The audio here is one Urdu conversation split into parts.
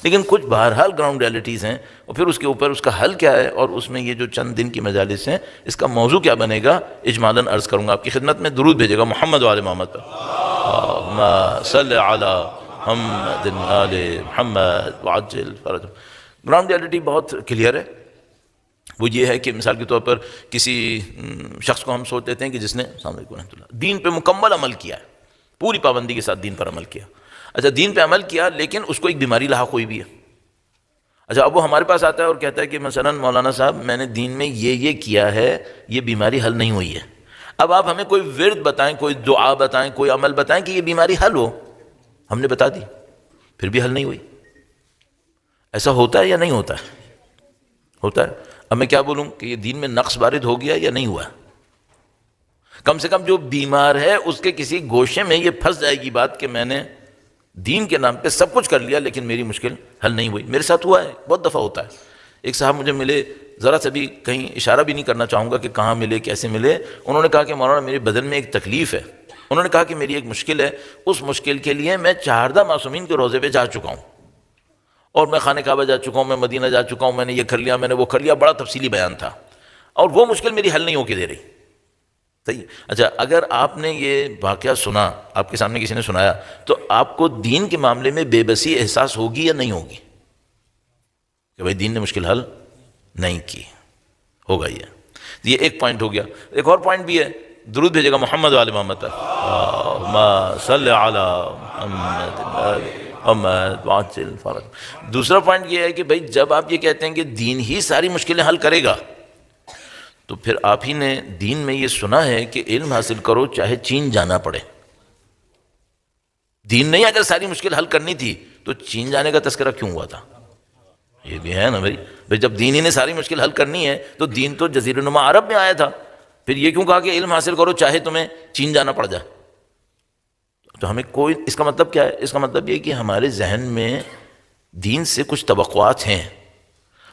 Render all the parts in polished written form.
لیکن کچھ بہرحال گراؤنڈ ریالٹیز ہیں، اور پھر اس کے اوپر اس کا حل کیا ہے، اور اس میں یہ جو چند دن کی مجالس ہیں اس کا موضوع کیا بنے گا، اجمالاً عرض کروں گا آپ کی خدمت میں۔ درود بھیجے گا محمد و آل محمد پر، اللہم صلی علی محمد آل محمد وعجل فرجہم۔ گراؤنڈ ریالٹی بہت کلیئر ہے، وہ یہ ہے کہ مثال کے طور پر کسی شخص کو ہم سوچ لیتے ہیں کہ جس نے السلام علیکم ورحمۃ اللہ دین پہ مکمل عمل کیا ہے، پوری پابندی کے ساتھ دین پر عمل کیا، اچھا دین پہ عمل کیا لیکن اس کو ایک بیماری لاحق ہوئی بھی ہے۔ اچھا اب وہ ہمارے پاس آتا ہے اور کہتا ہے کہ مثلا مولانا صاحب میں نے دین میں یہ کیا ہے، یہ بیماری حل نہیں ہوئی ہے، اب آپ ہمیں کوئی ورد بتائیں، کوئی دعا بتائیں، کوئی عمل بتائیں کہ یہ بیماری حل ہو۔ ہم نے بتا دی، پھر بھی حل نہیں ہوئی۔ ایسا ہوتا ہے یا نہیں ہوتا ہے؟ ہوتا ہے۔ اب میں کیا بولوں کہ یہ دین میں نقص وارد ہو گیا یا نہیں ہوا؟ کم سے کم جو بیمار ہے اس کے کسی گوشے میں یہ پھنس جائے گی بات کہ میں نے دین کے نام پہ سب کچھ کر لیا لیکن میری مشکل حل نہیں ہوئی۔ میرے ساتھ ہوا ہے، بہت دفعہ ہوتا ہے۔ ایک صاحب مجھے ملے، ذرا سا بھی کہیں اشارہ بھی نہیں کرنا چاہوں گا کہ کہاں ملے، کیسے ملے۔ انہوں نے کہا کہ مولانا میرے بدن میں ایک تکلیف ہے، انہوں نے کہا کہ میری ایک مشکل ہے، اس مشکل کے لیے میں 4 معصومین کے روضے پہ جا چکا ہوں، اور میں خانہ کعبہ جا چکا ہوں، میں مدینہ جا چکا ہوں، میں نے یہ کر لیا، میں نے وہ کر لیا، بڑا تفصیلی بیان تھا، اور وہ مشکل میری حل نہیں ہو کے دے رہی۔ صحیح۔ اچھا اگر آپ نے یہ واقعہ سنا، آپ کے سامنے کسی نے سنایا، تو آپ کو دین کے معاملے میں بے بسی احساس ہوگی یا نہیں ہوگی کہ بھائی دین نے مشکل حل نہیں کی؟ ہوگا۔ یہ ایک پوائنٹ ہو گیا۔ ایک اور پوائنٹ بھی ہے، درود بھیجے گا محمد و آل محمد پر، اللہم صلی علی محمد محمد وعجل فرجہم۔ دوسرا پوائنٹ یہ ہے کہ بھائی جب آپ یہ کہتے ہیں کہ دین ہی ساری مشکلیں حل کرے گا، تو پھر آپ ہی نے دین میں یہ سنا ہے کہ علم حاصل کرو چاہے چین جانا پڑے۔ دین نہیں اگر ساری مشکل حل کرنی تھی تو چین جانے کا تذکرہ کیوں ہوا تھا؟ یہ بھی ہے نا بھائی جب دین ہی نے ساری مشکل حل کرنی ہے تو دین تو جزیرہ نما عرب میں آیا تھا، پھر یہ کیوں کہا کہ علم حاصل کرو چاہے تمہیں چین جانا پڑ جائے؟ تو ہمیں کوئی، اس کا مطلب کیا ہے؟ اس کا مطلب یہ کہ ہمارے ذہن میں دین سے کچھ توقعات ہیں،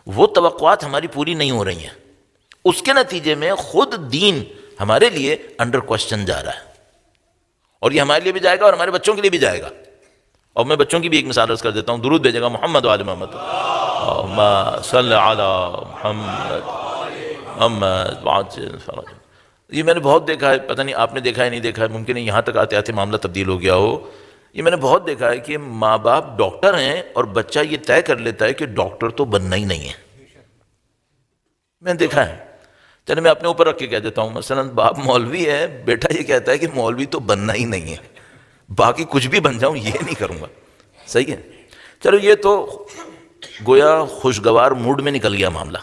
وہ توقعات ہماری پوری نہیں ہو رہی ہیں، اس کے نتیجے میں خود دین ہمارے لیے انڈر کوسچن جا رہا ہے، اور یہ ہمارے لیے بھی جائے گا اور ہمارے بچوں کے لیے بھی جائے گا۔ اور میں بچوں کی بھی ایک مثال عرض کر دیتا ہوں، درود بھیجے گا محمد و آل محمد، اللہم صلی علی محمد محمد وعجل فرجہم۔ یہ میں نے بہت دیکھا ہے، پتہ نہیں آپ نے دیکھا ہے نہیں دیکھا ہے، ممکن ہے یہاں تک آتے آتے معاملہ تبدیل ہو گیا ہو۔ یہ میں نے بہت دیکھا ہے کہ ماں باپ ڈاکٹر ہیں اور بچہ یہ طے کر لیتا ہے کہ ڈاکٹر تو بننا ہی نہیں ہے۔ میں نے دیکھا ہے، چلے میں اپنے اوپر رکھ کے کہہ دیتا ہوں، مثلا باپ مولوی ہے، بیٹا یہ کہتا ہے کہ مولوی تو بننا ہی نہیں ہے، باقی کچھ بھی بن جاؤں یہ نہیں کروں گا۔ صحیح ہے، چلو یہ تو گویا خوشگوار موڈ میں نکل گیا معاملہ۔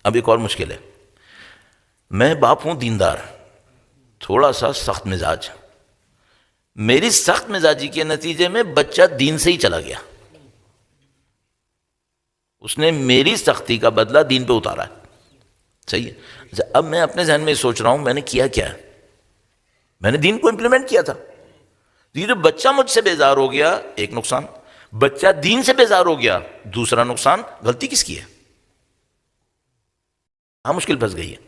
اب ایک اور مشکل ہے، میں باپ ہوں دیندار، تھوڑا سا سخت مزاج، میری سخت مزاجی کے نتیجے میں بچہ دین سے ہی چلا گیا، اس نے میری سختی کا بدلہ دین پہ اتارا ہے۔ صحیح ہے۔ اب میں اپنے ذہن میں سوچ رہا ہوں میں نے کیا کیا ہے؟ میں نے دین کو امپلیمنٹ کیا تھا، یہ جو بچہ مجھ سے بیزار ہو گیا، ایک نقصان، بچہ دین سے بیزار ہو گیا، دوسرا نقصان، غلطی کس کی ہے؟ ہاں مشکل پھنس گئی ہے۔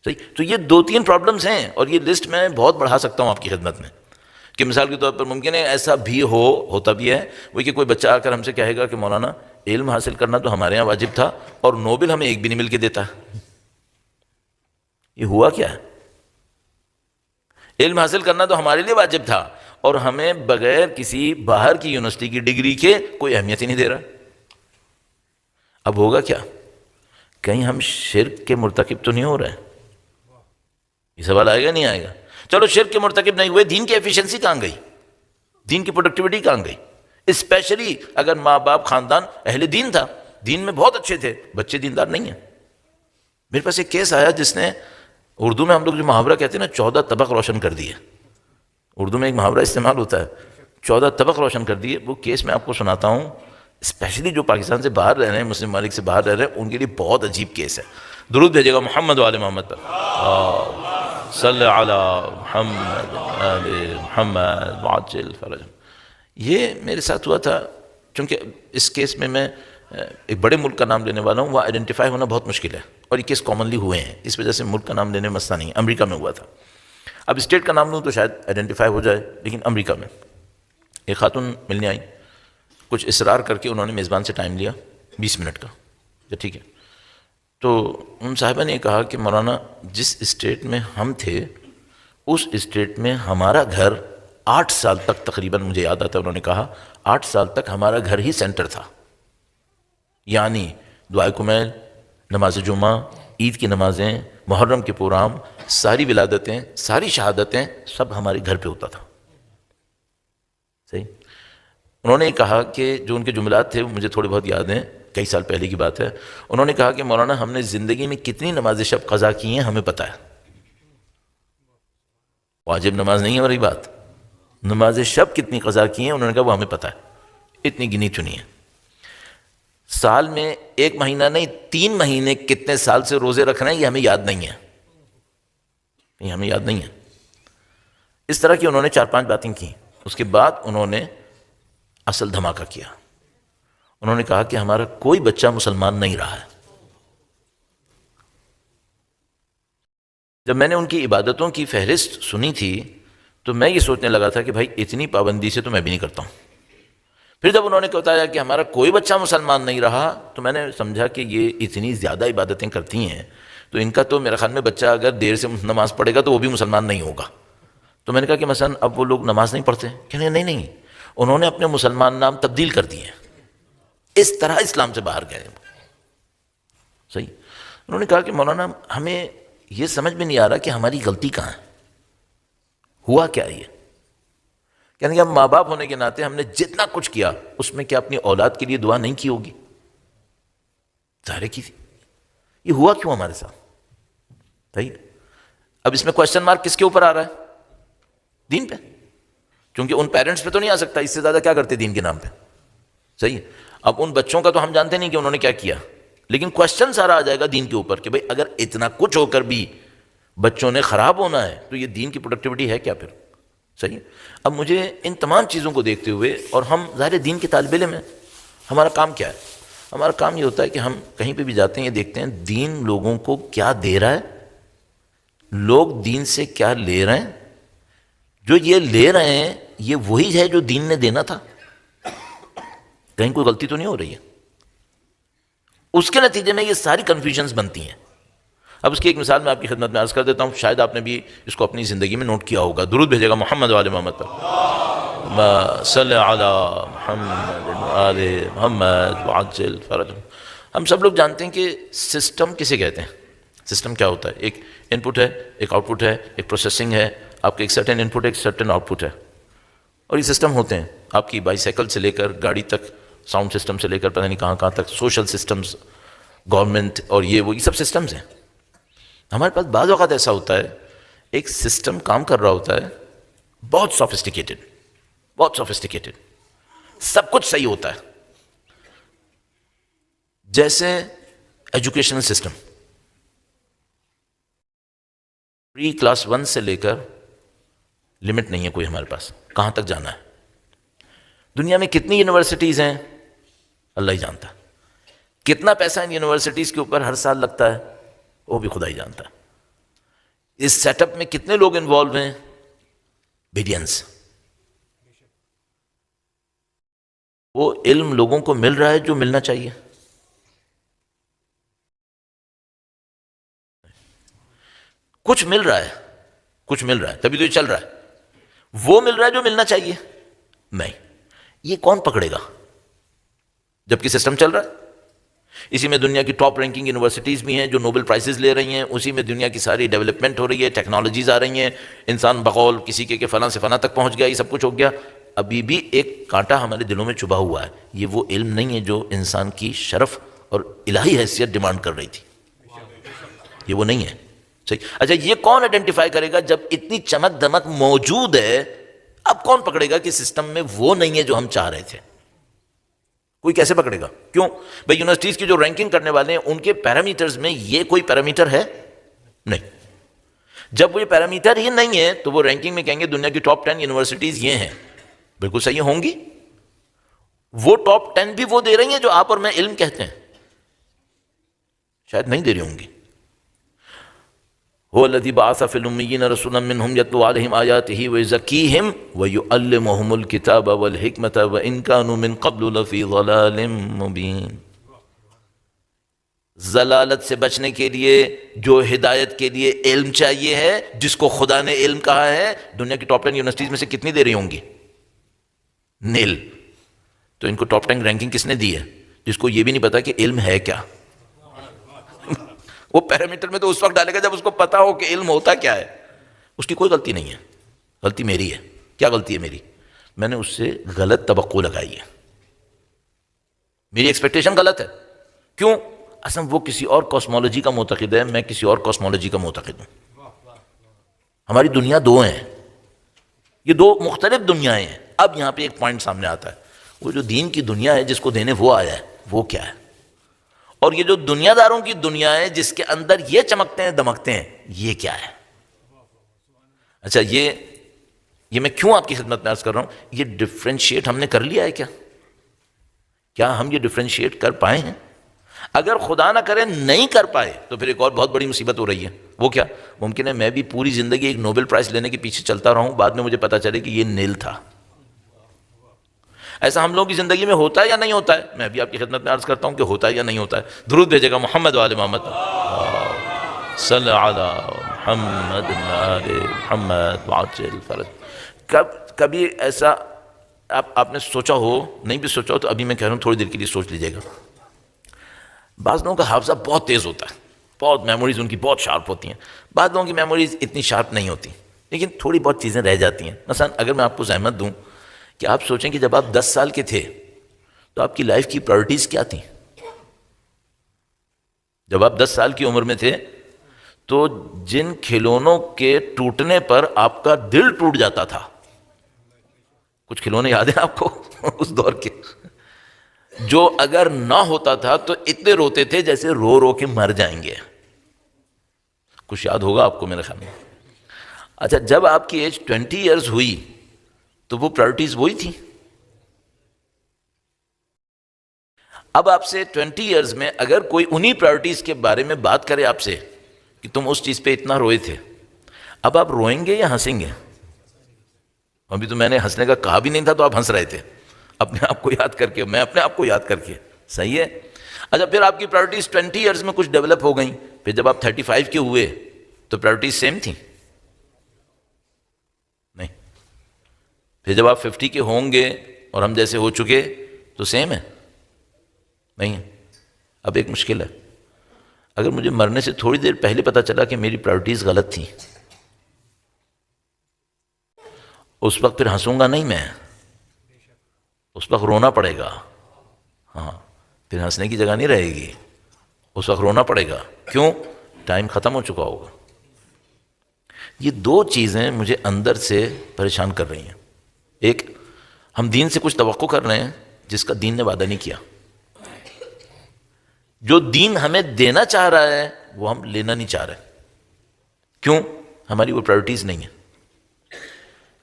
صحیح، تو یہ 2-3 پرابلمز ہیں، اور یہ لسٹ میں بہت بڑھا سکتا ہوں آپ کی خدمت میں، کہ مثال کے طور پر ممکن ہے ایسا بھی ہوتا بھی ہے وہ کہ کوئی بچہ آ کر ہم سے کہے گا کہ مولانا علم حاصل کرنا تو ہمارے یہاں واجب تھا اور نوبل ہمیں ایک بھی نہیں مل کے دیتا۔ یہ ہوا کیا ہے؟ علم حاصل کرنا تو ہمارے لیے واجب تھا اور ہمیں بغیر کسی باہر کی یونیورسٹی کی ڈگری کے کوئی اہمیت ہی نہیں دے رہا۔ اب ہوگا کیا؟ کہیں ہم شرک کے مرتکب تو نہیں ہو رہے؟ یہ سوال آئے گا نہیں آئے گا؟ چلو شرک کے مرتکب نہیں ہوئے، دین کی ایفیشنسی کہاں گئی؟ دین کی پروڈکٹیوٹی کہاں گئی؟ اسپیشلی اگر ماں باپ خاندان اہل دین تھا، دین میں بہت اچھے تھے، بچے دیندار نہیں ہیں۔ میرے پاس ایک کیس آیا جس نے، اردو میں ہم لوگ جو محاورہ کہتے ہیں نا 14 طبق روشن کر دیے، اردو میں ایک محاورہ استعمال ہوتا ہے 14 طبق روشن کر دیے۔ وہ کیس میں آپ کو سناتا ہوں، اسپیشلی جو پاکستان سے باہر رہ رہے ہیں، مسلم ممالک سے باہر رہ رہے ہیں، ان کے لیے بہت عجیب کیس ہے۔ درود بھیجے گا محمد و آل محمد پر، صلی علی محمد آل محمد وعجل فرجہم۔ یہ میرے ساتھ ہوا تھا، چونکہ اس کیس میں میں ایک بڑے ملک کا نام لینے والا ہوں، وہ آئیڈینٹیفائی ہونا بہت مشکل ہے، اور یہ کیس کامنلی ہوئے ہیں، اس وجہ سے ملک کا نام لینے میں مسئلہ نہیں ہے۔ امریکہ میں ہوا تھا، اب اسٹیٹ کا نام لوں تو شاید آئیڈینٹیفائی ہو جائے، لیکن امریکہ میں ایک خاتون ملنے آئی، کچھ اصرار کر کے انہوں نے میزبان سے ٹائم لیا 20 منٹ کا، ٹھیک ہے. تو ان صاحبہ نے کہا کہ مولانا جس اسٹیٹ میں ہم تھے اس اسٹیٹ میں ہمارا گھر 8 سال تک تقریباً، مجھے یاد آتا ہے انہوں نے کہا 8 سال تک ہمارا گھر ہی سینٹر تھا، یعنی دعائے کمیل، نماز جمعہ، عید کی نمازیں، محرم کے پروگرام، ساری ولادتیں، ساری شہادتیں سب ہمارے گھر پہ ہوتا تھا. صحیح. انہوں نے کہا کہ جو ان کے جملات تھے مجھے تھوڑے بہت یاد ہیں، کئی سال پہلے کی بات ہے. انہوں نے کہا کہ مولانا ہم نے زندگی میں کتنی نماز شب قضا کی ہیں ہمیں پتہ ہے. واجب نماز نہیں ہے ہماری بات، نماز شب کتنی قضا کی ہیں انہوں نے کہا وہ ہمیں پتہ ہے، اتنی گنی چنی ہے. سال میں 1 مہینہ نہیں 3 مہینے کتنے سال سے روزے رکھ رہے ہیں یہ ہمیں یاد نہیں ہے، یہ ہمیں یاد نہیں ہے. اس طرح کی انہوں نے 4-5 باتیں کی. اس کے بعد انہوں نے اصل دھماکہ کیا. انہوں نے کہا کہ ہمارا کوئی بچہ مسلمان نہیں رہا ہے. جب میں نے ان کی عبادتوں کی فہرست سنی تھی تو میں یہ سوچنے لگا تھا کہ بھائی اتنی پابندی سے تو میں بھی نہیں کرتا ہوں. پھر جب انہوں نے بتایا کہ ہمارا کوئی بچہ مسلمان نہیں رہا تو میں نے سمجھا کہ یہ اتنی زیادہ عبادتیں کرتی ہیں تو ان کا تو میرے خیال میں بچہ اگر دیر سے نماز پڑھے گا تو وہ بھی مسلمان نہیں ہوگا. تو میں نے کہا کہ مثلا اب وہ لوگ نماز نہیں پڑھتے، کہنے نہیں، انہوں نے اپنے مسلمان نام تبدیل کر دیے، اس طرح اسلام سے باہر گئے. صحیح. انہوں نے کہا کہ مولانا ہمیں یہ سمجھ میں نہیں آ رہا کہ ہماری غلطی کہاں ہے، ہوا کیا یہ. یعنی کہ ہم ماں باپ ہونے کے ناطے ہم نے جتنا کچھ کیا اس میں کیا اپنی اولاد کے لیے دعا نہیں کی ہوگی؟ ظاہر کی تھی. یہ ہوا کیوں ہمارے ساتھ؟ صحیح. اب اس میں کوشچن مارک کس کے اوپر آ رہا ہے؟ دین پہ، کیونکہ ان پیرنٹس پہ تو نہیں آ سکتا اس سے زیادہ کیا کرتے دین کے نام پہ. صحیح. اب ان بچوں کا تو ہم جانتے نہیں کہ انہوں نے کیا کیا، لیکن کوشچن سارا آ جائے گا دین کے اوپر کہ بھئی اگر اتنا کچھ ہو کر بھی بچوں نے خراب ہونا ہے تو یہ دین کی پروڈکٹیوٹی ہے کیا پھر؟ صحیح. اب مجھے ان تمام چیزوں کو دیکھتے ہوئے، اور ہم ظاہر دین کے طالب علم ہیں، ہمارا کام کیا ہے؟ ہمارا کام یہ ہوتا ہے کہ ہم کہیں پہ بھی جاتے ہیں یہ دیکھتے ہیں دین لوگوں کو کیا دے رہا ہے، لوگ دین سے کیا لے رہے ہیں. جو یہ لے رہے ہیں یہ وہی ہے جو دین نے دینا تھا، کہیں کوئی غلطی تو نہیں ہو رہی ہے. اس کے نتیجے میں یہ ساری کنفیوژنز بنتی ہیں. اب اس کی ایک مثال میں آپ کی خدمت میں عرض کر دیتا ہوں، شاید آپ نے بھی اس کو اپنی زندگی میں نوٹ کیا ہوگا. درود بھیجے گا محمد وآل محمد پر، صلی علی محمد وآل محمد وعجل فرجهم. ہم سب لوگ جانتے ہیں کہ سسٹم کسے کہتے ہیں. سسٹم کیا ہوتا ہے؟ ایک ان پٹ ہے، ایک آؤٹ پٹ ہے، ایک پروسیسنگ ہے، آپ کے ایک سرٹن ان پٹ ایک سرٹن آؤٹ پٹ ہے. اور یہ سسٹم ہوتے ہیں آپ کی بائی سائیکل سے لے کر گاڑی تک، ساؤنڈ سسٹم سے لے کر پتہ نہیں کہاں کہاں تک، سوشل سسٹمز، گورنمنٹ اور یہ سب سسٹمز ہیں. ہمارے پاس بعض اوقات ایسا ہوتا ہے ایک سسٹم کام کر رہا ہوتا ہے بہت سوفسٹیکیٹڈ، سب کچھ صحیح ہوتا ہے. جیسے ایجوکیشنل سسٹم، پری کلاس 1 سے لے کر لمٹ نہیں ہے کوئی ہمارے پاس کہاں تک جانا ہے. دنیا میں کتنی یونیورسٹیز ہیں اللہ ہی جانتا ہے. کتنا پیسہ ان یونیورسٹیز کے اوپر ہر سال لگتا ہے وہ بھی خدا ہی جانتا ہے. اس سیٹ اپ میں کتنے لوگ انوالو ہیں؟ بلینز. وہ علم لوگوں کو مل رہا ہے جو ملنا چاہیے؟ کچھ مل رہا ہے تبھی تو یہ چل رہا ہے. وہ مل رہا ہے جو ملنا چاہیے؟ نہیں. یہ کون پکڑے گا جبکہ سسٹم چل رہا ہے؟ اسی میں دنیا کی ٹاپ رینکنگ یونیورسٹیز بھی ہیں جو نوبل پرائزز لے رہی ہیں، اسی میں دنیا کی ساری ڈیولپمنٹ ہو رہی ہے، ٹیکنالوجیز آ رہی ہیں، انسان بقول کسی کے فلاں سے فلاں تک پہنچ گیا، یہ سب کچھ ہو گیا. ابھی بھی ایک کانٹا ہمارے دلوں میں چبھا ہوا ہے. یہ وہ علم نہیں ہے جو انسان کی شرف اور الہی حیثیت ڈیمانڈ کر رہی تھی. یہ وہ نہیں ہے. صحیح. اچھا یہ کون آئیڈینٹیفائی کرے گا جب اتنی چمک دمک موجود ہے؟ اب کون پکڑے گا کہ سسٹم میں وہ نہیں ہے جو ہم چاہ رہے تھے؟ کوئی کیسے پکڑے گا؟ کیوں بھائی یونیورسٹیز کی جو رینکنگ کرنے والے ہیں ان کے پیرامیٹرز میں یہ کوئی پیرامیٹر ہے نہیں. جب وہ یہ پیرامیٹر ہی نہیں ہے تو وہ رینکنگ میں کہیں گے دنیا کی ٹاپ 10 یونیورسٹیز یہ ہیں. بالکل صحیح ہوں گی. وہ ٹاپ 10 بھی وہ دے رہی ہیں جو آپ اور میں علم کہتے ہیں؟ شاید نہیں دے رہی ہوں گی. هو الذی بعث فی الامیین رسولا منہم یتلو علیہم آیاتہ ویزکیہم ویعلمہم الکتاب والحکمۃ وان کانوا من قبل لفی ضلال مبین. ضلالت سے بچنے کے لیے جو ہدایت کے لیے علم چاہیے ہے، جس کو خدا نے علم کہا ہے، دنیا کی ٹاپ 10 یونیورسٹیز میں سے کتنی دے رہی ہوں گی؟ نیل. تو ان کو ٹاپ 10 رینکنگ کس نے دی ہے؟ جس کو یہ بھی نہیں پتا کہ علم ہے کیا. وہ پیرامیٹر میں تو اس وقت ڈالے گا جب اس کو پتا ہو کہ علم ہوتا کیا ہے. اس کی کوئی غلطی نہیں ہے، غلطی میری ہے. کیا غلطی ہے میری؟ میں نے اس سے غلط توقع لگائی ہے، میری ایکسپیکٹیشن غلط ہے. کیوں؟ اصلا وہ کسی اور کاسمولوجی کا معتقد ہے، میں کسی اور کاسمولوجی کا معتقد ہوں. ہماری دنیا دو ہیں، یہ دو مختلف دنیایں ہیں. اب یہاں پہ ایک پوائنٹ سامنے آتا ہے، وہ جو دین کی دنیا ہے جس کو دینے وہ آیا ہے وہ کیا ہے، اور یہ جو دنیا داروں کی دنیا ہے جس کے اندر یہ چمکتے ہیں دمکتے ہیں یہ کیا ہے. اچھا یہ میں کیوں آپ کی خدمت میں عرض کر رہا ہوں، یہ ڈفرینشیٹ ہم نے کر لیا ہے کیا ہم یہ ڈفرینشیٹ کر پائے ہیں؟ اگر خدا نہ کرے نہیں کر پائے تو پھر ایک اور بہت بڑی مصیبت ہو رہی ہے. وہ کیا؟ ممکن ہے میں بھی پوری زندگی ایک نوبل پرائز لینے کے پیچھے چلتا رہا ہوں، بعد میں مجھے پتا چلے کہ یہ نیل تھا. ایسا ہم لوگوں کی زندگی میں ہوتا ہے یا نہیں ہوتا ہے؟ میں بھی آپ کی خدمت میں عرض کرتا ہوں کہ ہوتا ہے یا نہیں ہوتا ہے. درود بھیجے گا محمد وآل محمد، صلی علی محمد وآل محمد وعجل فرج. کبھی ایسا آپ نے سوچا ہو، نہیں بھی سوچا ہو تو ابھی میں کہہ رہا ہوں تھوڑی دیر کے لیے سوچ لیجیے گا. بعض لوگوں کا حافظہ بہت تیز ہوتا ہے، بہت میموریز ان کی بہت شارپ ہوتی ہیں. بعض لوگوں کی میموریز اتنی شارپ نہیں ہوتی لیکن تھوڑی بہت چیزیں رہ جاتی ہیں. مثلا اگر میں آپ کو زحمت دوں کہ آپ سوچیں کہ جب آپ 10 سال کے تھے تو آپ کی لائف کی پرائورٹیز کیا تھیں؟ جب آپ 10 سال کی عمر میں تھے تو جن کھلونوں کے ٹوٹنے پر آپ کا دل ٹوٹ جاتا تھا، کچھ کھلونے یاد ہیں آپ کو اس دور کے، جو اگر نہ ہوتا تھا تو اتنے روتے تھے جیسے رو رو کے مر جائیں گے. کچھ یاد ہوگا آپ کو میرے خیال میں. اچھا جب آپ کی ایج 20 ایئرز ہوئی تو وہ پرائورٹیز وہی تھی. اب آپ سے 20 ایئرز میں اگر کوئی انہی پرائورٹیز کے بارے میں بات کرے آپ سے کہ تم اس چیز پہ اتنا روئے تھے، اب آپ روئیں گے یا ہنسیں گے؟ ابھی تو میں نے ہنسنے کا کہا بھی نہیں تھا تو آپ ہنس رہے تھے اپنے آپ کو یاد کر کے، میں اپنے آپ کو یاد کر کے. صحیح ہے. اچھا پھر آپ کی پرائورٹیز 20 ایئرز میں کچھ ڈیولپ ہو گئیں، پھر جب آپ 35 کے ہوئے تو پرائورٹیز سیم تھیں؟ نہیں. پھر جب آپ 50 کے ہوں گے اور ہم جیسے ہو چکے تو سیم ہے؟ نہیں ہے. اب ایک مشکل ہے، اگر مجھے مرنے سے تھوڑی دیر پہلے پتا چلا کہ میری پرائورٹیز غلط تھیں، اس وقت پھر ہنسوں گا نہیں میں، اس وقت رونا پڑے گا. ہاں پھر ہنسنے کی جگہ نہیں رہے گی، اس وقت رونا پڑے گا. کیوں؟ ٹائم ختم ہو چکا ہوگا. یہ دو چیزیں مجھے اندر سے پریشان کر رہی ہیں. ایک، ہم دین سے کچھ توقع کر رہے ہیں جس کا دین نے وعدہ نہیں کیا. جو دین ہمیں دینا چاہ رہا ہے وہ ہم لینا نہیں چاہ رہے. کیوں؟ ہماری وہ پرائورٹیز نہیں ہیں.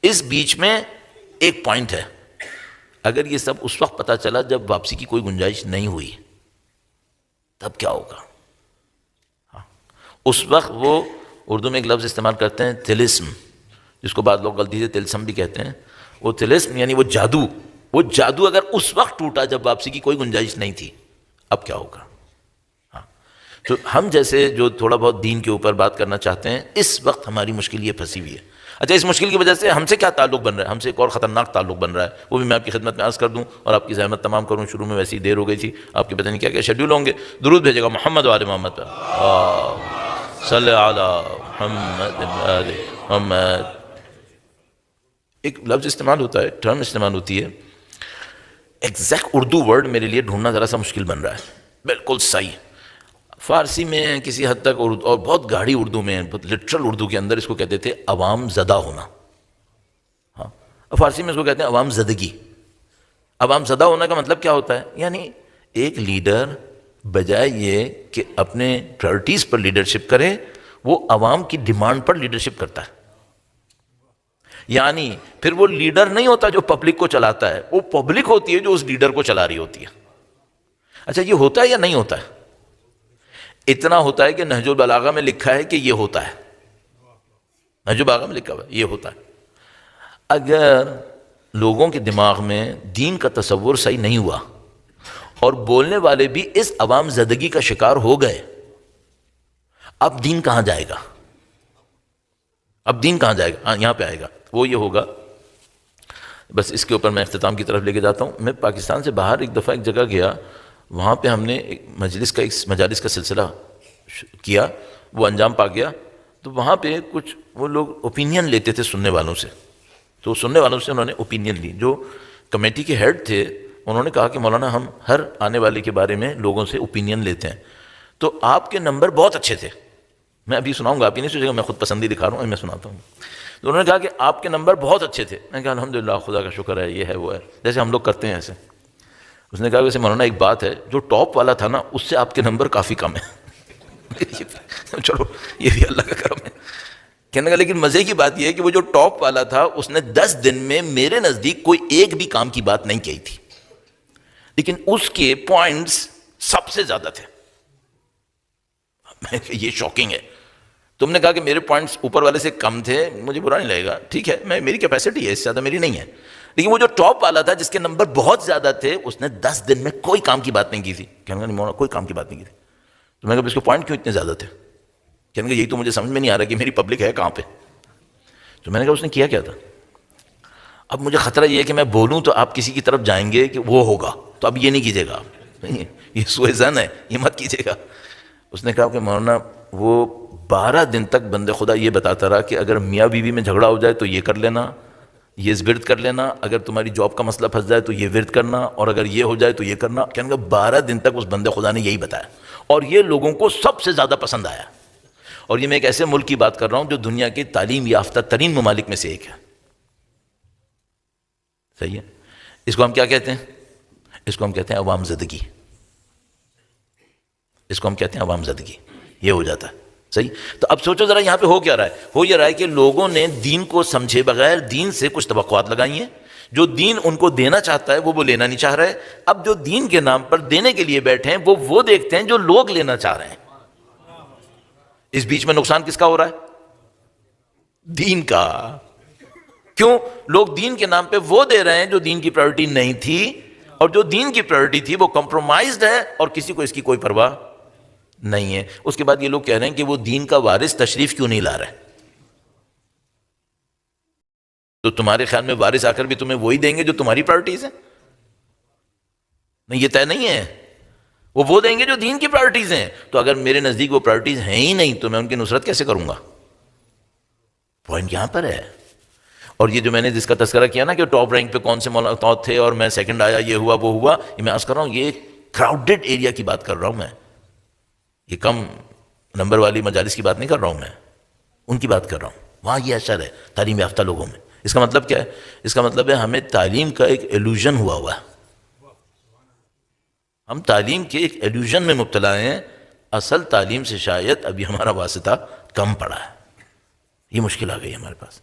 اس بیچ میں ایک پوائنٹ ہے، اگر یہ سب اس وقت پتا چلا جب واپسی کی کوئی گنجائش نہیں ہوئی تب کیا ہوگا؟ ہاں اس وقت وہ اردو میں ایک لفظ استعمال کرتے ہیں تلسم، جس کو بعض لوگ غلطی سے تلسم بھی کہتے ہیں. وہ تلسم یعنی وہ جادو اگر اس وقت ٹوٹا جب واپسی کی کوئی گنجائش نہیں تھی، اب کیا ہوگا؟ ہاں تو ہم جیسے جو تھوڑا بہت دین کے اوپر بات کرنا چاہتے ہیں، اس وقت ہماری مشکل یہ پھنسی ہوئی ہے. اچھا اس مشکل کی وجہ سے ہم سے کیا تعلق بن رہا ہے؟ ہم سے ایک اور خطرناک تعلق بن رہا ہے، وہ بھی میں آپ کی خدمت میں عرض کر دوں اور آپ کی زحمت تمام کروں. شروع میں ویسی دیر ہو گئی تھی، آپ کے پتہ نہیں کیا کیا شیڈیول ہوں گے. درود بھیجے گا محمد وآل محمد پر، صلی علی محمد وآل محمد. ایک لفظ استعمال ہوتا ہے، ٹرم استعمال ہوتی ہے، ایگزیکٹ اردو ورڈ میرے لیے ڈھونڈنا ذرا سا مشکل بن رہا ہے. بالکل صحیح فارسی میں کسی حد تک اردو، اور بہت گاڑی اردو میں، بہت لٹرل اردو کے اندر اس کو کہتے تھے عوام زدہ ہونا. ہاں فارسی میں اس کو کہتے ہیں عوام زدگی. عوام زدہ ہونا کا مطلب کیا ہوتا ہے؟ یعنی ایک لیڈر بجائے یہ کہ اپنے پرائورٹیز پر لیڈرشپ کرے، وہ عوام کی ڈیمانڈ پر لیڈرشپ کرتا ہے. یعنی پھر وہ لیڈر نہیں ہوتا جو پبلک کو چلاتا ہے، وہ پبلک ہوتی ہے جو اس لیڈر کو چلا رہی ہوتی ہے. اچھا یہ ہوتا ہے یا نہیں ہوتا ہے؟ اتنا ہوتا ہے کہ نہج البلاغہ میں لکھا ہے کہ یہ ہوتا ہے. نہج البلاغہ میں لکھا ہوا ہے، یہ ہوتا ہے۔ اگر لوگوں کے دماغ میں دین کا تصور صحیح نہیں ہوا اور بولنے والے بھی اس عوام زدگی کا شکار ہو گئے، اب دین کہاں جائے گا؟ اب دین کہاں جائے گا؟ ہاں یہاں پہ آئے گا، وہ یہ ہوگا۔ بس اس کے اوپر میں اختتام کی طرف لے کے جاتا ہوں۔ میں پاکستان سے باہر ایک دفعہ ایک جگہ گیا، وہاں پہ ہم نے ایک مجالس کا سلسلہ کیا، وہ انجام پا گیا۔ تو وہاں پہ کچھ وہ لوگ اوپینین لیتے تھے سننے والوں سے، تو سننے والوں سے انہوں نے اوپینین لی۔ جو کمیٹی کے ہیڈ تھے انہوں نے کہا کہ مولانا ہم ہر آنے والے کے بارے میں لوگوں سے اوپینین لیتے ہیں، تو آپ کے نمبر بہت اچھے تھے۔ میں ابھی سناؤں گا، آپ ہی نہیں سوچے گا میں خود پسندی دکھا رہا ہوں، میں سناتا ہوں۔ تو انہوں نے کہا کہ آپ کے نمبر بہت اچھے تھے۔ میں نے کہا الحمدللہ، خدا کا شکر ہے، یہ ہے وہ ہے، جیسے ہم لوگ کرتے ہیں ایسے۔ اس نے کہا ویسے مولانا ایک بات ہے، جو ٹاپ والا تھا نا اس سے آپ کے نمبر کافی کم ہیں۔ چلو یہ بھی اللہ کا کرم ہے۔ کہنے کا لیکن مزے کی بات یہ ہے کہ وہ جو ٹاپ والا تھا اس نے 10 دن میں میرے نزدیک کوئی ایک بھی کام کی بات نہیں کہی تھی، لیکن اس کے پوائنٹس سب سے زیادہ تھے۔ یہ شاکنگ ہے۔ تم نے کہا کہ میرے پوائنٹس اوپر والے سے کم تھے، مجھے برا نہیں لگے گا، ٹھیک ہے، میری کیپیسٹی ہے، اس سے زیادہ میری نہیں ہے، لیکن وہ جو ٹاپ والا تھا جس کے نمبر بہت زیادہ تھے اس نے 10 دن میں کوئی کام کی بات نہیں کی تھی۔ کہنے کا نہیں مولانا کوئی کام کی بات نہیں کی تھی۔ تو میں نے کہا اس کے پوائنٹ کیوں اتنے زیادہ تھے؟ کہنے کا یہی تو مجھے سمجھ میں نہیں آ رہا کہ میری پبلک ہے کہاں پہ۔ تو میں نے کہا اس نے کیا کیا تھا؟ اب مجھے خطرہ یہ ہے کہ میں بولوں تو آپ کسی کی طرف جائیں گے کہ وہ ہوگا، تو اب یہ نہیں کیجیے گا، یہ سوء ظن ہے، یہ مت کیجیے گا۔ اس نے کہا کہ مولانا وہ 12 دن تک بندے خدا یہ بتاتا رہا کہ اگر میاں بیوی میں جھگڑا ہو جائے تو یہ کر لینا، یہ ورد کر لینا، اگر تمہاری جاب کا مسئلہ پھنس جائے تو یہ ورد کرنا، اور اگر یہ ہو جائے تو یہ کرنا۔ کہنے کا 12 دن تک اس بندے خدا نے یہی بتایا، اور یہ لوگوں کو سب سے زیادہ پسند آیا۔ اور یہ میں ایک ایسے ملک کی بات کر رہا ہوں جو دنیا کے تعلیم یافتہ ترین ممالک میں سے ایک ہے۔ صحیح ہے؟ اس کو ہم کیا کہتے ہیں؟ اس کو ہم کہتے ہیں عوام زدگی۔ اس کو ہم کہتے ہیں عوام زدگی۔ یہ ہو جاتا ہے۔ صحیح؟ تو اب سوچو ذرا یہاں پہ ہو کیا رہا ہے؟ ہو یہ رہا ہے کہ لوگوں نے دین کو سمجھے بغیر دین سے کچھ توقعات لگائی ہیں، جو دین ان کو دینا چاہتا ہے وہ لینا نہیں چاہ رہے۔ اب جو دین کے نام پر دینے کے لیے بیٹھے ہیں وہ دیکھتے ہیں جو لوگ لینا چاہ رہے ہیں۔ اس بیچ میں نقصان کس کا ہو رہا ہے؟ دین کا۔ کیوں؟ لوگ دین کے نام پہ وہ دے رہے ہیں جو دین کی پرائورٹی نہیں تھی، اور جو دین کی پرائورٹی تھی وہ کمپرومائزڈ ہے اور کسی کو اس کی کوئی پرواہ نہیں ہے۔ اس کے بعد یہ لوگ کہہ رہے ہیں کہ وہ دین کا وارث تشریف کیوں نہیں لا رہے؟ تو تمہارے خیال میں وارث آ کر بھی تمہیں وہی دیں گے جو تمہاری پرائورٹیز ہیں؟ نہیں، یہ طے نہیں ہے۔ وہ دیں گے جو دین کی پرائورٹیز ہیں۔ تو اگر میرے نزدیک وہ پرائورٹیز ہیں ہی نہیں تو میں ان کی نصرت کیسے کروں گا؟ پوائنٹ یہاں پر ہے۔ اور یہ جو میں نے جس کا تذکرہ کیا نا کہ ٹاپ رینک پہ کون سے مولانا تھے اور میں سیکنڈ آیا، یہ ہوا وہ ہوا، یہ میں عرض کر رہا ہوں، یہ کراؤڈڈ ایریا کی بات کر رہا ہوں میں، یہ کم نمبر والی مجالس کی بات نہیں کر رہا ہوں میں، ان کی بات کر رہا ہوں۔ وہاں یہ اثر ہے تعلیم یافتہ لوگوں میں۔ اس کا مطلب کیا ہے؟ اس کا مطلب ہے ہمیں تعلیم کا ایک ایلوژن ہوا ہے، ہم تعلیم کے ایک ایلوژن میں مبتلا ہیں، اصل تعلیم سے شاید ابھی ہمارا واسطہ کم پڑا ہے۔ یہ مشکل آ گئی ہمارے پاس۔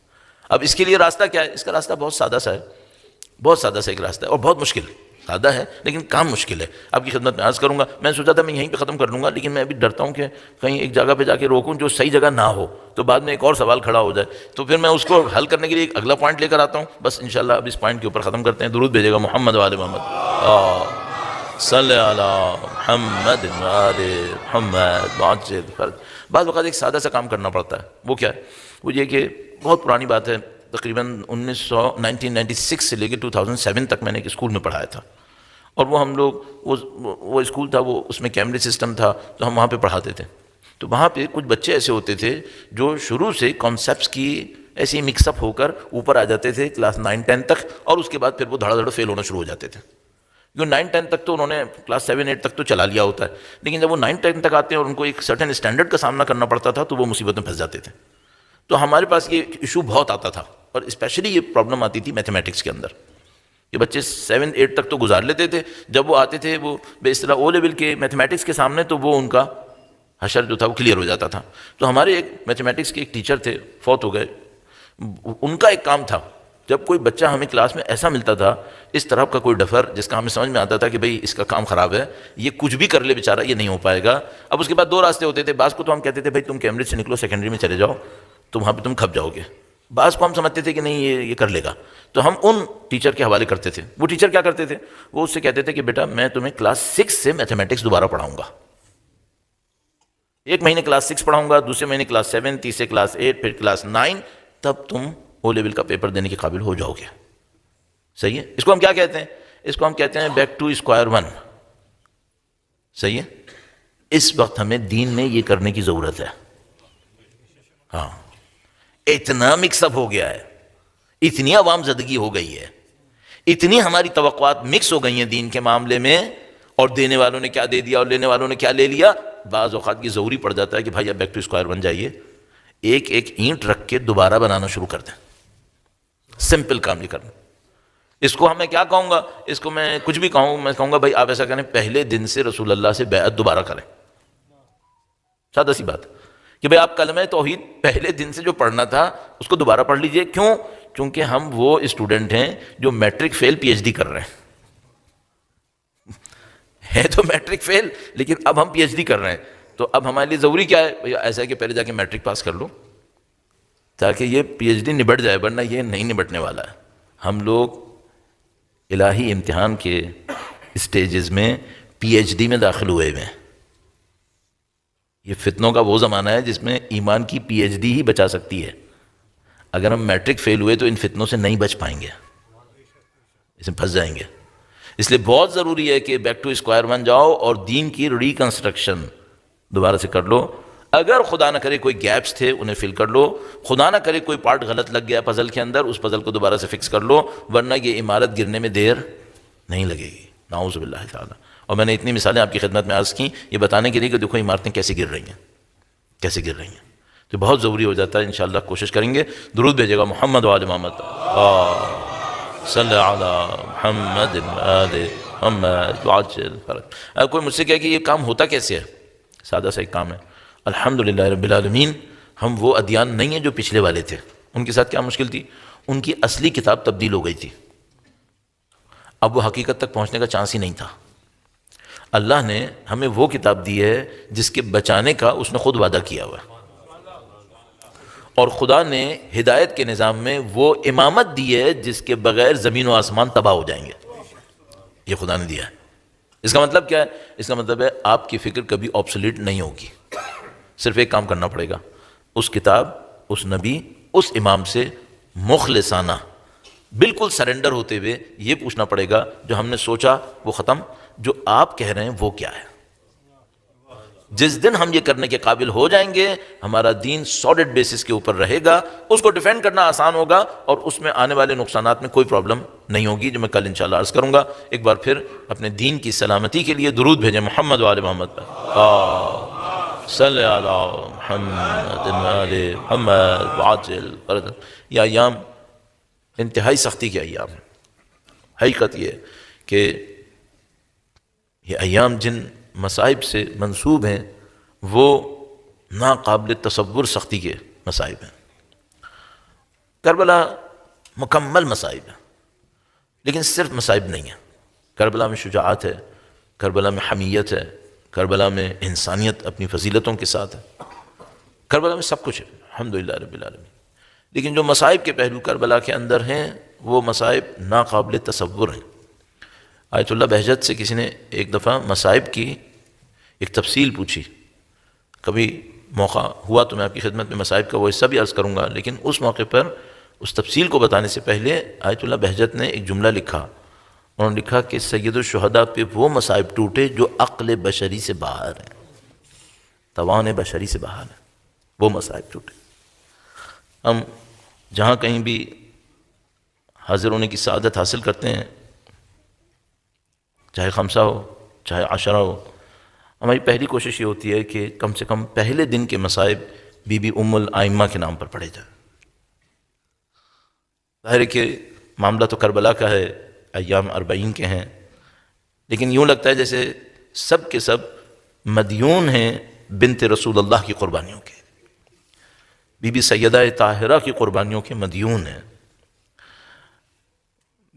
اب اس کے لیے راستہ کیا ہے؟ اس کا راستہ بہت سادہ سا ہے، بہت سادہ سا ایک راستہ ہے، اور بہت مشکل، سادہ ہے لیکن کام مشکل ہے۔ آپ کی خدمت میں عرض کروں گا، میں سوچا تھا میں یہیں پہ ختم کر لوں گا، لیکن میں ابھی ڈرتا ہوں کہ کہیں ایک جگہ پہ جا کے روکوں جو صحیح جگہ نہ ہو، تو بعد میں ایک اور سوال کھڑا ہو جائے، تو پھر میں اس کو حل کرنے کے لیے ایک اگلا پوائنٹ لے کر آتا ہوں۔ بس انشاءاللہ اب اس پوائنٹ کے اوپر ختم کرتے ہیں۔ درود بھیجے گا محمد وآل محمد، صلی علی محمد وآل محمد۔ بعض اوقات ایک سادہ سا کام کرنا پڑتا ہے، وہ کیا ہے؟ وہ یہ کہ بہت پرانی بات ہے، تقریباً 1996 سے لے کے 2007 تک میں نے ایک اسکول میں پڑھایا تھا، اور وہ ہم لوگ وہ اسکول تھا، وہ اس میں کیمرے سسٹم تھا، تو ہم وہاں پہ پڑھاتے تھے۔ تو وہاں پہ کچھ بچے ایسے ہوتے تھے جو شروع سے کانسیپٹس کی ایسے ہی مکس اپ ہو کر اوپر آ جاتے تھے کلاس 9-10 تک، اور اس کے بعد پھر وہ دھڑا دھڑ فیل ہونا شروع ہو جاتے تھے۔ جو 9-10 تک تو انہوں نے کلاس 7-8 تک تو چلا لیا ہوتا ہے، لیکن جب وہ 9-10 تک آتے ہیں اور ان کو ایک سرٹن اسٹینڈرڈ کا سامنا کرنا پڑتا تھا تو وہ مصیبت میں پھنس جاتے تھے۔ تو ہمارے پاس یہ ایشو بہت آتا تھا، اور اسپیشلی یہ پرابلم آتی تھی میتھمیٹکس کے اندر۔ یہ بچے 7-8 تک تو گزار لیتے تھے، جب وہ آتے تھے وہ بے اصطلاح او لیول کے میتھمیٹکس کے سامنے تو وہ ان کا حشر جو تھا وہ کلیئر ہو جاتا تھا۔ تو ہمارے ایک میتھمیٹکس کے ایک ٹیچر تھے، فوت ہو گئے۔ ان کا ایک کام تھا، جب کوئی بچہ ہمیں کلاس میں ایسا ملتا تھا اس طرح کا کوئی ڈفر جس کا ہمیں سمجھ میں آتا تھا کہ بھئی اس کا کام خراب ہے، یہ کچھ بھی کر لے بیچارہ، یہ نہیں ہو پائے گا۔ اب اس کے بعد 2 راستے ہوتے تھے، بعض کو تو ہم کہتے تھے بھئی تم کیمبرج سے نکلو، سیکنڈری میں چلے جاؤ، تو وہاں پہ تم کھپ جاؤ گے. بعض کو ہم سمجھتے تھے کہ نہیں یہ کر لے گا، تو ہم ان ٹیچر کے حوالے کرتے تھے. وہ ٹیچر کیا کرتے تھے؟ وہ اس سے کہتے تھے کہ بیٹا میں تمہیں کلاس 6 سے میتھمیٹکس دوبارہ پڑھاؤں گا. ایک مہینے کلاس 6 پڑھاؤں گا، دوسرے مہینے کلاس 7، تیسرے کلاس 8، پھر کلاس 9، تب تم او لیول کا پیپر دینے کے قابل ہو جاؤ گے. صحیح ہے؟ اس کو ہم کیا کہتے ہیں؟ اس کو ہم کہتے ہیں بیک ٹو اسکوائر ون. صحیح ہے؟ اس وقت ہمیں دین میں یہ کرنے کی ضرورت ہے. ہاں، اتنا مکس اپ ہو گیا ہے، اتنی عوام زدگی ہو گئی ہے، اتنی ہماری توقعات مکس ہو گئی ہیں دین کے معاملے میں، اور دینے والوں نے کیا دے دیا اور لینے والوں نے کیا لے لیا. بعض اوقات یہ ضروری پڑ جاتا ہے کہ بھائی اب بیک ٹو اسکوائر ون جائیے، ایک ایک اینٹ رکھ کے دوبارہ بنانا شروع کر دیں. سمپل کام یہ کرنا. اس کو میں کیا کہوں گا؟ اس کو میں کچھ بھی کہوں، میں کہوں گا بھائی آپ ایسا کریں، پہلے دن سے رسول اللہ سے بیعت دوبارہ کریں. سادہ سی بات کہ بھئی آپ کلمہ توحید پہلے دن سے جو پڑھنا تھا اس کو دوبارہ پڑھ لیجئے. کیوں؟ کیونکہ ہم وہ اسٹوڈنٹ ہیں جو میٹرک فیل پی ایچ ڈی کر رہے ہیں تو میٹرک فیل، لیکن اب ہم پی ایچ ڈی کر رہے ہیں. تو اب ہمارے لیے ضروری کیا ہے؟ بھئی ایسا ہے کہ پہلے جا کے میٹرک پاس کر لو تاکہ یہ پی ایچ ڈی نبٹ جائے، ورنہ یہ نہیں نبٹنے والا ہے. ہم لوگ الہی امتحان کے اسٹیجز میں پی ایچ ڈی میں داخل ہوئے ہیں. یہ فتنوں کا وہ زمانہ ہے جس میں ایمان کی پی ایچ ڈی ہی بچا سکتی ہے. اگر ہم میٹرک فیل ہوئے تو ان فتنوں سے نہیں بچ پائیں گے، اس میں پھنس جائیں گے. اس لیے بہت ضروری ہے کہ بیک ٹو اسکوائر ون جاؤ اور دین کی ریکنسٹرکشن دوبارہ سے کر لو. اگر خدا نہ کرے کوئی گیپس تھے انہیں فل کر لو، خدا نہ کرے کوئی پارٹ غلط لگ گیا پزل کے اندر، اس پزل کو دوبارہ سے فکس کر لو، ورنہ یہ عمارت گرنے میں دیر نہیں لگے گی. نعوذ باللہ تعالیٰ. اور میں نے اتنی مثالیں آپ کی خدمت میں عرض کی یہ بتانے کے لیے کہ دیکھو عمارتیں کیسے گر رہی ہیں، کیسے گر رہی ہیں. تو بہت ضروری ہو جاتا ہے. انشاءاللہ کوشش کریں گے. درود بھیجے گا محمد وآل محمد، صلی علی محمد آل محمد وعجل فرج. کوئی مجھ سے کہے کہ یہ کام ہوتا کیسے ہے؟ سادہ سا ایک کام ہے. الحمدللہ رب العالمین. ہم وہ ادیان نہیں ہیں جو پچھلے والے تھے. ان کے ساتھ کیا مشکل تھی؟ ان کی اصلی کتاب تبدیل ہو گئی تھی. اب وہ حقیقت تک پہنچنے کا چانس ہی نہیں تھا. اللہ نے ہمیں وہ کتاب دی ہے جس کے بچانے کا اس نے خود وعدہ کیا ہوا ہے، اور خدا نے ہدایت کے نظام میں وہ امامت دی ہے جس کے بغیر زمین و آسمان تباہ ہو جائیں گے. یہ خدا نے دیا ہے. اس کا مطلب کیا ہے؟ اس کا مطلب ہے آپ کی فکر کبھی آبسولیٹ نہیں ہوگی. صرف ایک کام کرنا پڑے گا، اس کتاب، اس نبی، اس امام سے مخلصانہ بالکل سرنڈر ہوتے ہوئے یہ پوچھنا پڑے گا جو ہم نے سوچا وہ ختم، جو آپ کہہ رہے ہیں وہ کیا ہے. جس دن ہم یہ کرنے کے قابل ہو جائیں گے ہمارا دین سالڈ بیسس کے اوپر رہے گا، اس کو ڈیفینڈ کرنا آسان ہوگا، اور اس میں آنے والے نقصانات میں کوئی پرابلم نہیں ہوگی، جو میں کل انشاءاللہ عرض کروں گا. ایک بار پھر اپنے دین کی سلامتی کے لیے درود بھیجیں محمد وآل محمد پر. صلی علی محمد آل محمد وعجل فرج. یہ ایام انتہائی سختی کے ایام ہیں. حقیقت یہ کہ یہ ایام جن مصائب سے منسوب ہیں وہ ناقابل تصور سختی کے مصائب ہیں. کربلا مکمل مصائب ہیں، لیکن صرف مصائب نہیں ہیں. کربلا میں شجاعت ہے، کربلا میں حمیت ہے، کربلا میں انسانیت اپنی فضیلتوں کے ساتھ ہے، کربلا میں سب کچھ ہے الحمدللہ رب العالمین. لیکن جو مصائب کے پہلو کربلا کے اندر ہیں وہ مصائب ناقابل تصور ہیں. آیت اللہ بہجت سے کسی نے ایک دفعہ مصائب کی ایک تفصیل پوچھی. کبھی موقع ہوا تو میں آپ کی خدمت میں مصائب کا وہ حصہ بھی عرض کروں گا، لیکن اس موقع پر اس تفصیل کو بتانے سے پہلے آیت اللہ بہجت نے ایک جملہ لکھا. انہوں نے لکھا کہ سید الشہداء پہ وہ مصائب ٹوٹے جو عقل بشری سے باہر ہیں، توان بشری سے باہر ہیں، وہ مصائب ٹوٹے. ہم جہاں کہیں بھی حاضر ہونے کی سعادت حاصل کرتے ہیں، چاہے خمسہ ہو چاہے عشرہ ہو، ہماری پہلی کوشش یہ ہوتی ہے کہ کم سے کم پہلے دن کے مصائب بی بی ام الائمہ کے نام پر پڑھے جائیں. ظاہر ہے کہ معاملہ تو کربلا کا ہے، ایام 40 کے ہیں، لیکن یوں لگتا ہے جیسے سب کے سب مدیون ہیں بنت رسول اللہ کی قربانیوں کے، بی بی سیدہ طاہرہ کی قربانیوں کے مدیون ہیں.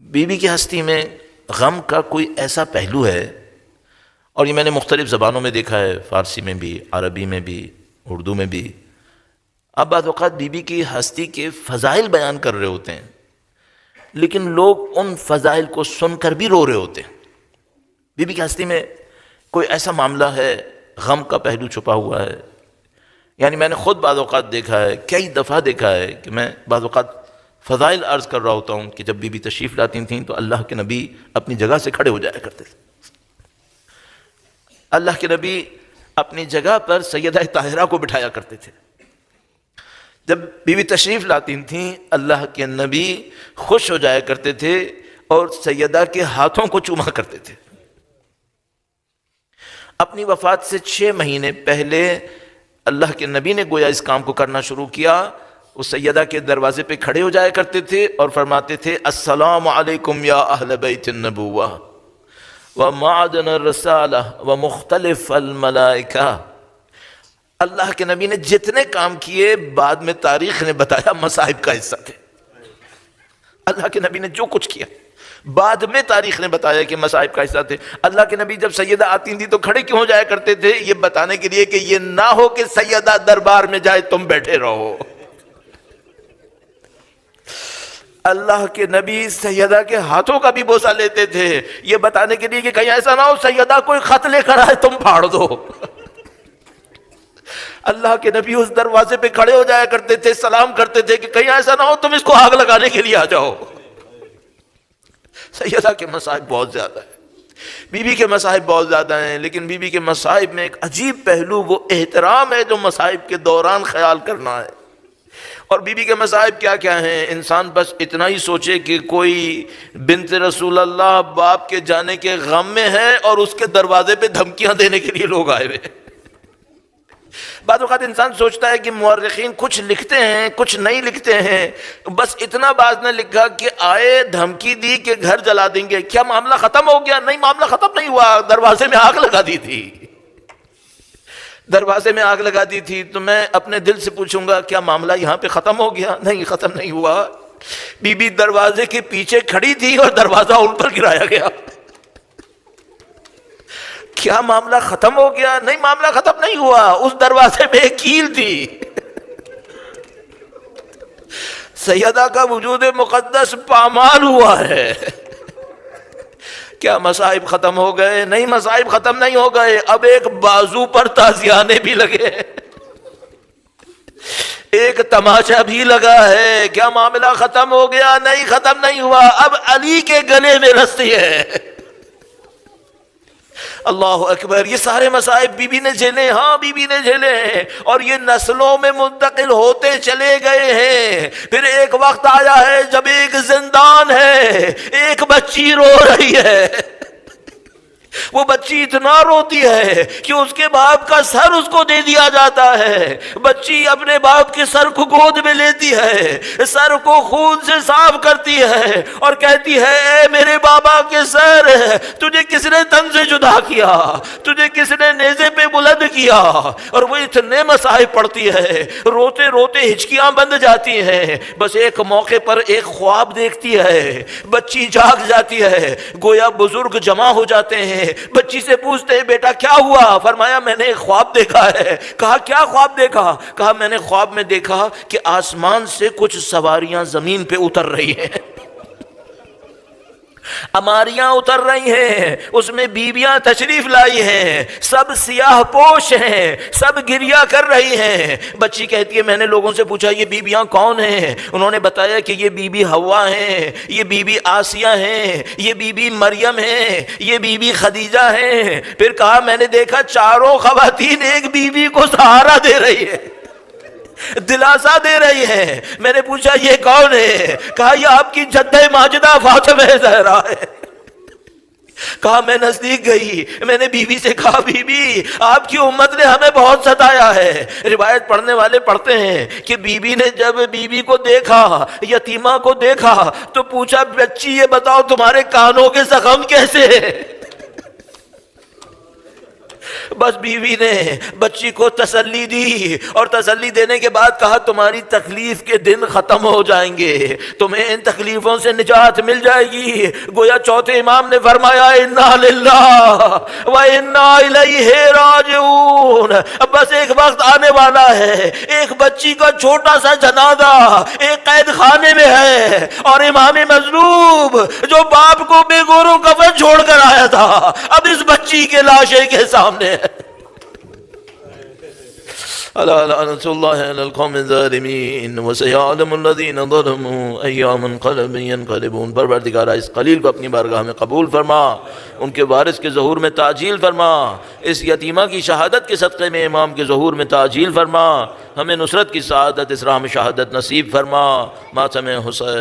بی بی کی ہستی میں غم کا کوئی ایسا پہلو ہے، اور یہ میں نے مختلف زبانوں میں دیکھا ہے، فارسی میں بھی، عربی میں بھی، اردو میں بھی. اب بعض اوقات بیوی کی ہستی کے فضائل بیان کر رہے ہوتے ہیں، لیکن لوگ ان فضائل کو سن کر بھی رو رہے ہوتے ہیں۔ بیوی کی ہستی میں کوئی ایسا معاملہ ہے، غم کا پہلو چھپا ہوا ہے۔ یعنی میں نے خود بعض اوقات دیکھا ہے، کئی دفعہ دیکھا ہے کہ میں بعض اوقات فضائل عرض کر رہا ہوتا ہوں کہ جب بیوی تشریف لاتی تھیں تو اللہ کے نبی اپنی جگہ سے کھڑے ہو جایا کرتے تھے۔ اللہ کے نبی اپنی جگہ پر سیدہ طاہرہ کو بٹھایا کرتے تھے۔ جب بیوی تشریف لاتی تھیں اللہ کے نبی خوش ہو جایا کرتے تھے اور سیدہ کے ہاتھوں کو چوما کرتے تھے۔ اپنی وفات سے 6 مہینے پہلے اللہ کے نبی نے گویا اس کام کو کرنا شروع کیا۔ وہ سیدہ کے دروازے پہ کھڑے ہو جایا کرتے تھے اور فرماتے تھے السلام علیکم یا اہل بیت النبوہ ومعدن الرسالہ ومختلف الملائکہ۔ اللہ کے نبی نے جتنے کام کیے بعد میں تاریخ نے بتایا مصائب کا حصہ تھے۔ اللہ کے نبی نے جو کچھ کیا بعد میں تاریخ نے بتایا کہ مصائب کا حصہ تھے۔ اللہ کے نبی جب سیدہ آتی تھی تو کھڑے کیوں ہو جایا کرتے تھے؟ یہ بتانے کے لیے کہ یہ نہ ہو کہ سیدہ دربار میں جائے تم بیٹھے رہو۔ اللہ کے نبی سیدہ کے ہاتھوں کا بھی بوسہ لیتے تھے یہ بتانے کے لیے کہ کہیں ایسا نہ ہو سیدہ کوئی خط لے کر آئے تم پھاڑ دو۔ اللہ کے نبی اس دروازے پہ کھڑے ہو جایا کرتے تھے، سلام کرتے تھے کہ کہیں ایسا نہ ہو تم اس کو آگ لگانے کے لیے آ جاؤ۔ سیدہ کے مصائب بہت زیادہ ہیں، بیوی کے مصائب بہت زیادہ ہیں، لیکن بیوی کے مصائب میں ایک عجیب پہلو وہ احترام ہے جو مصائب کے دوران خیال کرنا ہے۔ اور بیوی کے مصائب کیا کیا ہیں؟ انسان بس اتنا ہی سوچے کہ کوئی بنت رسول اللہ باپ کے جانے کے غم میں ہے اور اس کے دروازے پہ دھمکیاں دینے کے لیے لوگ آئے ہوئے۔ بعض اوقات انسان سوچتا ہے کہ مورخین کچھ لکھتے ہیں کچھ نہیں لکھتے ہیں، بس اتنا بعض نے لکھا کہ آئے دھمکی دی کہ گھر جلا دیں گے۔ کیا معاملہ ختم ہو گیا؟ نہیں، معاملہ ختم نہیں ہوا، دروازے میں آگ لگا دی تھی۔ دروازے میں آگ لگا دی تھی تو میں اپنے دل سے پوچھوں گا کیا معاملہ یہاں پہ ختم ہو گیا؟ نہیں، ختم نہیں ہوا۔ بی بی دروازے کے پیچھے کھڑی تھی اور دروازہ ان پر گرایا گیا۔ کیا معاملہ ختم ہو گیا؟ نہیں، معاملہ ختم نہیں ہوا، اس دروازے میں ایک کیل تھی۔ سیدہ کا وجود مقدس پامال ہوا ہے۔ کیا مصائب ختم ہو گئے؟ نہیں، مصائب ختم نہیں ہو گئے، اب ایک بازو پر تازیانے بھی لگے، ایک تماشا بھی لگا ہے۔ کیا معاملہ ختم ہو گیا؟ نہیں، ختم نہیں ہوا، اب علی کے گلے میں رسی ہے۔ اللہ اکبر، یہ سارے مصائب بی بی نے جھیلے، ہاں بی بی نے جھیلے ہیں، اور یہ نسلوں میں منتقل ہوتے چلے گئے ہیں۔ پھر ایک وقت آیا ہے جب ایک زندان ہے، ایک بچی رو رہی ہے، وہ بچی اتنا روتی ہے کہ اس کے باپ کا سر اس کو دے دیا جاتا ہے۔ بچی اپنے باپ کے سر کو گود میں لیتی ہے، سر کو خون سے صاف کرتی ہے اور کہتی ہے اے میرے بابا کے سر، تجھے کس نے تن سے جدا کیا، تجھے کس نے نیزے پہ بلند کیا؟ اور وہ اتنے مصائب پڑتی ہے، روتے روتے ہچکیاں بند جاتی ہیں۔ بس ایک موقع پر ایک خواب دیکھتی ہے، بچی جاگ جاتی ہے، گویا بزرگ جمع ہو جاتے ہیں، بچی سے پوچھتے ہیں بیٹا کیا ہوا؟ فرمایا میں نے ایک خواب دیکھا ہے۔ کہا کیا خواب دیکھا؟ کہا میں نے خواب میں دیکھا کہ آسمان سے کچھ سواریاں زمین پہ اتر رہی ہیں، اماریاں اتر رہی ہیں، اس میں بیویاں تشریف لائی ہیں، سب سیاہ پوش ہیں، سب گریہ کر رہی ہیں۔ بچی کہتی ہے میں نے لوگوں سے پوچھا یہ بیویاں کون ہیں؟ انہوں نے بتایا کہ یہ بی بی حوا ہیں، یہ بی بی آسیہ ہیں، یہ بی بی مریم ہیں، یہ بی بی خدیجہ ہیں۔ پھر کہا میں نے دیکھا چاروں خواتین ایک بی بی کو سہارا دے رہی ہے، دلاسا دے رہی ہے۔ میں نے پوچھا یہ کون ہے؟ کہا یہ آپ کی جدہ ماجدہ فاطمہ زہرا ہے۔ کہا میں نزدیک گئی، میں نے بی بی سے کہا بی بی آپ کی امت نے ہمیں بہت ستایا ہے۔ روایت پڑھنے والے پڑھتے ہیں کہ بی بی نے جب بی بی کو دیکھا، یتیمہ کو دیکھا تو پوچھا بچی یہ بتاؤ تمہارے کانوں کے زخم کیسے ہیں؟ بس بیوی نے بچی کو تسلی دی، اور تسلی دینے کے بعد کہا تمہاری تکلیف کے دن ختم ہو جائیں گے، تمہیں ان تکلیفوں سے نجات مل جائے گی۔ گویا چوتھے امام نے فرمایا انا للہ و انا الیہ راجعون، بس ایک وقت آنے والا ہے، ایک بچی کا چھوٹا سا جنازہ ایک قید خانے میں ہے، اور امام مظلوم جو باپ کو بے گور و کفن چھوڑ کر آیا تھا اب اس بچی کے لاشے کے سامنے ہے۔ الا لعنۃ اللہ علی القوم الظالمین وسیعلم الذین ظلموا ای منقلب ینقلبون۔ پروردگارا اس قلیل کو اپنی بارگاہ میں قبول فرما، ان کے وارث کے ظہور میں تعجیل فرما، اس یتیمہ کی شہادت کے صدقے میں امام کے ظہور میں تعجیل فرما، ہمیں نصرت کی سعادت اس راہ میں شہادت نصیب فرما۔ ماتم حسین